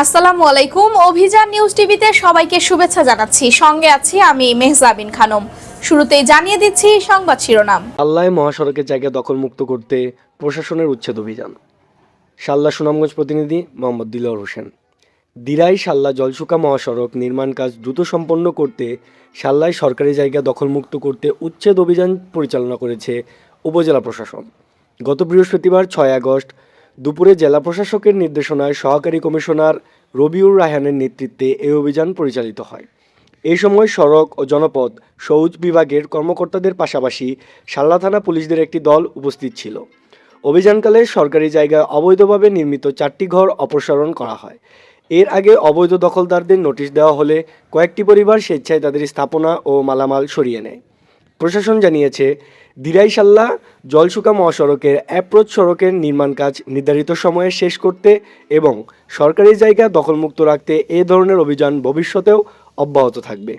আসসালামু আলাইকুম। অভিযান নিউজ টিভিতে সবাইকে শুভেচ্ছা জানাচ্ছি। সঙ্গে আছি আমি মেহজাবিন খানম। শুরুতেই জানিয়ে দিচ্ছি সংবাদ শিরোনাম। সাল্লায় মহাসড়কের জায়গা দখলমুক্ত করতে প্রশাসনের উচ্ছেদ অভিযান। সাল্লা সুনামগঞ্জ প্রতিনিধি মোহাম্মদ দিলওয়ার হোসেন। দিরাই সাল্লা জলসুকা মহাসড়ক নির্মাণ কাজ দ্রুত সম্পন্ন করতে সাল্লায় সরকারি জায়গা দখলমুক্ত করতে উচ্ছেদ অভিযান পরিচালনা করেছে উপজেলা প্রশাসন। গত বৃহস্পতিবার 6 আগস্ট দুপুরে জেলা প্রশাসকের নির্দেশনায় সহকারী কমিশনার রবিউর রায়হানের নেতৃত্বে এই অভিযান পরিচালিত হয়। এই সময় সড়ক ও জনপথ সৌজ বিভাগের কর্মকর্তাদের পাশাপাশি সাল্লা থানা পুলিশদের একটি দল উপস্থিত ছিল। অভিযানকালে সরকারি জায়গায় অবৈধভাবে নির্মিত 4টি ঘর অপসারণ করা হয়। এর আগে অবৈধ দখলদারদের নোটিশ দেওয়া হলে কয়েকটি পরিবার স্বেচ্ছায় তাদের স্থাপনা ও মালামাল সরিয়ে নেয়। প্রশাসন জানিয়েছে, দিরাই সাল্লা জলসুকা মহাসড়কের অ্যাপ্রোচ সড়কের নির্মাণ কাজ নির্ধারিত সময়ে শেষ করতে এবং সরকারি জায়গা দখলমুক্ত রাখতে এ ধরনের অভিযান ভবিষ্যতেও অব্যাহত থাকবে।